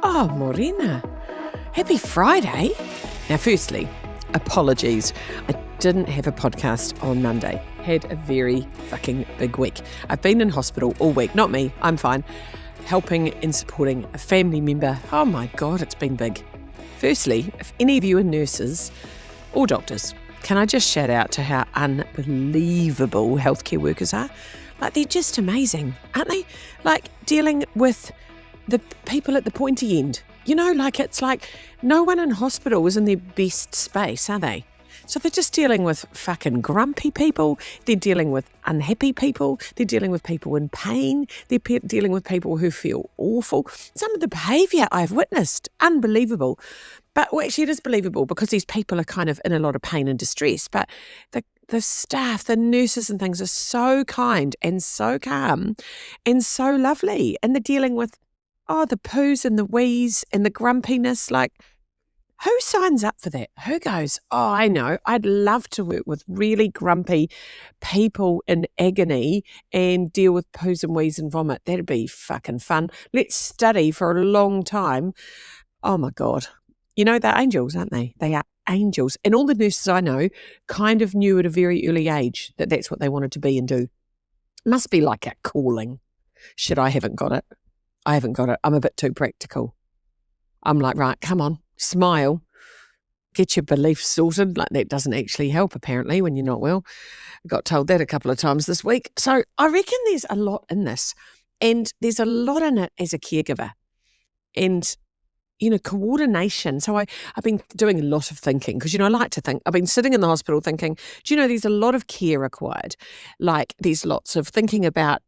Oh, Morena. Happy Friday. Now, firstly, apologies. I didn't have a podcast on Monday. Had a very fucking big week. I've been in hospital all week. Not me, I'm fine. Helping and supporting a family member. Oh my God, it's been big. Firstly, if any of you are nurses or doctors, can I just shout out to how unbelievable healthcare workers are? Like, they're just amazing, aren't they? Like, dealing with the people at the pointy end. You know, like, it's like no one in hospital is in their best space, are they? So they're just dealing with fucking grumpy people. They're dealing with unhappy people. They're dealing with people in pain. They're dealing with people who feel awful. Some of the behaviour I've witnessed, unbelievable. But well, actually, it is believable because these people are kind of in a lot of pain and distress. But the staff, the nurses and things are so kind and so calm and so lovely. And they're dealing with, the poos and the wheeze and the grumpiness. Like, who signs up for that? Who goes, I know, I'd love to work with really grumpy people in agony and deal with poos and wheeze and vomit. That'd be fucking fun. Let's study for a long time. Oh my God. You know, they're angels, aren't they? They are angels. And all the nurses I know kind of knew at a very early age that that's what they wanted to be and do. Must be like a calling. Shit, I haven't got it. I haven't got it. I'm a bit too practical. I'm like, right, come on, smile, get your beliefs sorted. Like, that doesn't actually help, apparently, when you're not well. I got told that a couple of times this week. So I reckon there's a lot in this. And there's a lot in it as a caregiver. And, you know, coordination. So I've been doing a lot of thinking because, you know, I like to think. I've been sitting in the hospital thinking, do you know, there's a lot of care required. Like, there's lots of thinking about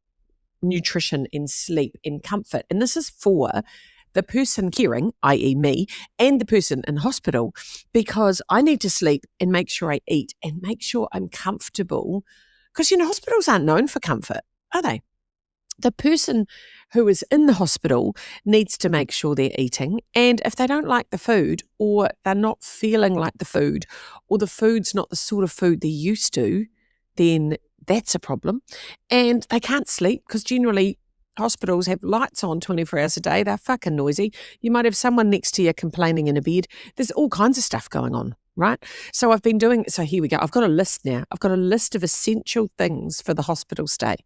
nutrition and sleep and comfort. And this is for the person caring, i.e. me, and the person in hospital, because I need to sleep and make sure I eat and make sure I'm comfortable. Because, you know, hospitals aren't known for comfort, are they? The person who is in the hospital needs to make sure they're eating. And if they don't like the food, or they're not feeling like the food, or the food's not the sort of food they're used to, then that's a problem. And they can't sleep because generally hospitals have lights on 24 hours a day. They're fucking noisy. You might have someone next to you complaining in a bed. There's all kinds of stuff going on, right? So so here we go. I've got a list now. I've got a list of essential things for the hospital stay.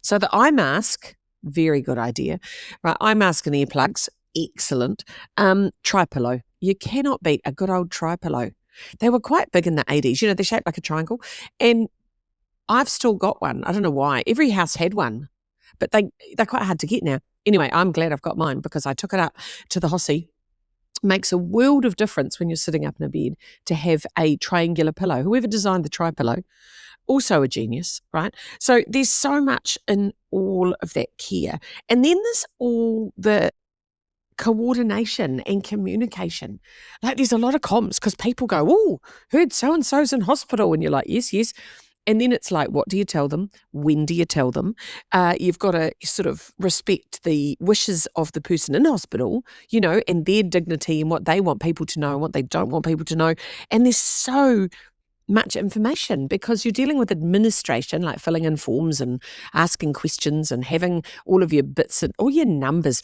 So the eye mask, very good idea, right? Eye mask and earplugs, excellent. Tri-pillow. You cannot beat a good old tri-pillow. They were quite big in the 80s. You know, they're shaped like a triangle. And I've still got one. I don't know why. Every house had one, but they're quite hard to get now. Anyway, I'm glad I've got mine because I took it up to the Hossie. Makes a world of difference when you're sitting up in a bed to have a triangular pillow. Whoever designed the tri-pillow, also a genius, right? So there's so much in all of that care. And then there's all the coordination and communication. Like, there's a lot of comms because people go, oh, heard so-and-so's in hospital. And you're like, yes, yes. And then it's like, what do you tell them? When do you tell them? You've got to sort of respect the wishes of the person in hospital, you know, and their dignity and what they want people to know and what they don't want people to know. And there's so much information because you're dealing with administration, like filling in forms and asking questions and having all of your bits and all your numbers.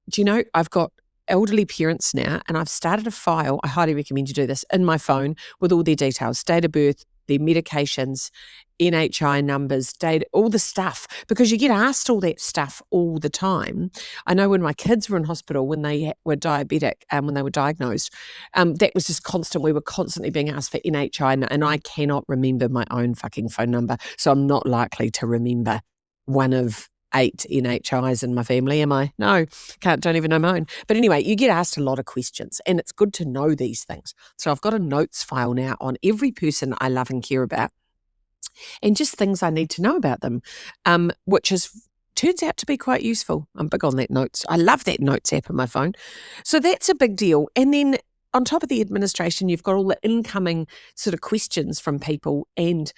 Do you know, I've got elderly parents now and I've started a file, I highly recommend you do this, in my phone with all their details, date of birth, their medications, NHI numbers, data, all the stuff, because you get asked all that stuff all the time. I know when my kids were in hospital, when they were diabetic and when they were diagnosed, that was just constant. We were constantly being asked for NHI, and I cannot remember my own fucking phone number, so I'm not likely to remember one of 8 NHIs in my family, am I? No, don't even know my own. But anyway, you get asked a lot of questions and it's good to know these things. So I've got a notes file now on every person I love and care about and just things I need to know about them, which turns out to be quite useful. I'm big on that notes. I love that notes app on my phone. So that's a big deal. And then on top of the administration, you've got all the incoming sort of questions from people. And,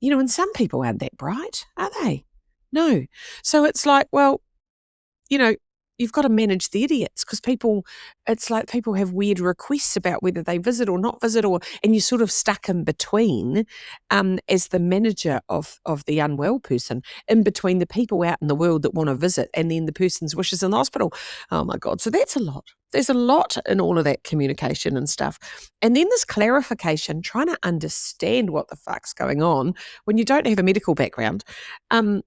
you know, and some people aren't that bright, are they? No. So it's like, well, you know, you've got to manage the idiots because it's like people have weird requests about whether they visit or not visit, and you're sort of stuck in between as the manager of the unwell person, in between the people out in the world that want to visit and then the person's wishes in the hospital. Oh my God. So that's a lot. there's a lot in all of that communication and stuff. And then this clarification, trying to understand what the fuck's going on when you don't have a medical background. And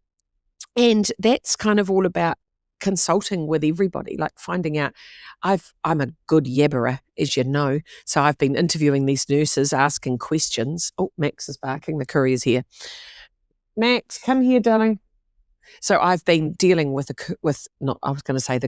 that's kind of all about consulting with everybody, like finding out. I'm a good yabberer, as you know. So I've been interviewing these nurses, asking questions. Oh, Max is barking. The courier's here. Max, come here, darling. So I've been dealing with the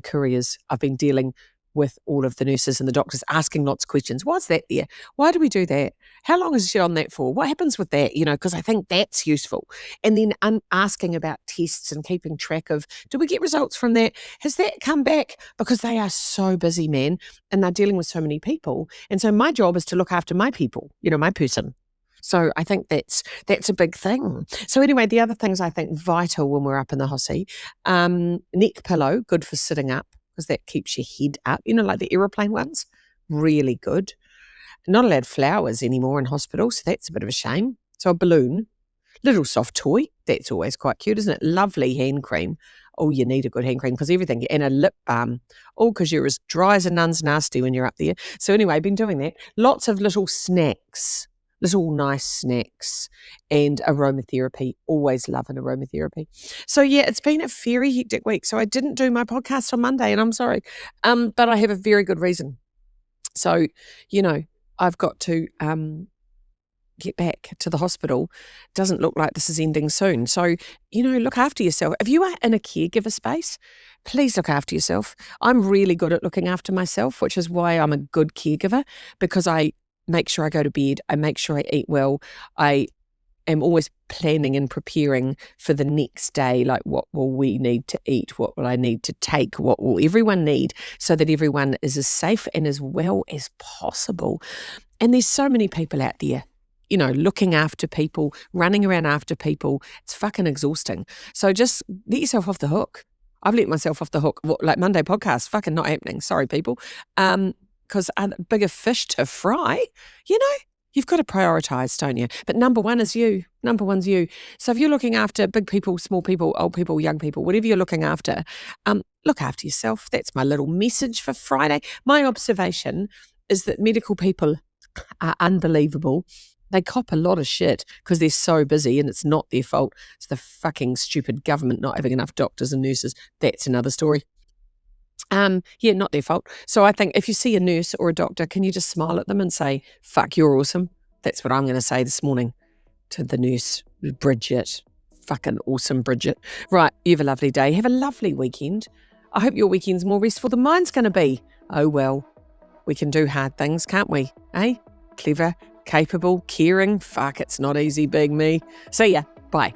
couriers. I've been dealing with all of the nurses and the doctors, asking lots of questions. What's that there? Why do we do that? How long is she on that for? What happens with that? Because I think that's useful. And then asking about tests and keeping track of, do we get results from that? Has that come back? Because they are so busy, man, and they're dealing with so many people. And so my job is to look after my people, my person. So I think that's a big thing. So anyway, the other things I think vital when we're up in the hossy, neck pillow, good for sitting up because that keeps your head up, like the aeroplane ones, really good. Not allowed flowers anymore in hospital, so that's a bit of a shame. So a balloon, little soft toy, that's always quite cute, isn't it? Lovely hand cream. Oh, you need a good hand cream because everything, and a lip balm. Oh, because you're as dry as a nun's nasty when you're up there. So anyway, I've been doing that. Lots of little snacks. Little nice snacks and aromatherapy. Always love an aromatherapy. So yeah, it's been a very hectic week. So I didn't do my podcast on Monday and I'm sorry. But I have a very good reason. So, I've got to get back to the hospital. Doesn't look like this is ending soon. So, look after yourself. If you are in a caregiver space, please look after yourself. I'm really good at looking after myself, which is why I'm a good caregiver, because I make sure I go to bed. I make sure I eat well. I am always planning and preparing for the next day, like what will we need to eat? What will I need to take? What will everyone need so that everyone is as safe and as well as possible? And there's so many people out there, looking after people, running around after people. It's fucking exhausting. So just let yourself off the hook. I've let myself off the hook. Like Monday podcast, fucking not happening. Sorry, people. Because bigger fish to fry, you've got to prioritise, don't you? But number one is you. Number one's you. So if you're looking after big people, small people, old people, young people, whatever you're looking after, look after yourself. That's my little message for Friday. My observation is that medical people are unbelievable. They cop a lot of shit because they're so busy and it's not their fault. It's the fucking stupid government not having enough doctors and nurses. That's another story. Not their fault. So I think if you see a nurse or a doctor, can you just smile at them and say, fuck, you're awesome? That's what I'm going to say this morning to the nurse, Bridget. Fucking awesome, Bridget. Right, you have a lovely day. Have a lovely weekend. I hope your weekend's more restful than mine's going to be. Oh, well, we can do hard things, can't we? Eh? Clever, capable, caring. Fuck, it's not easy being me. See ya. Bye.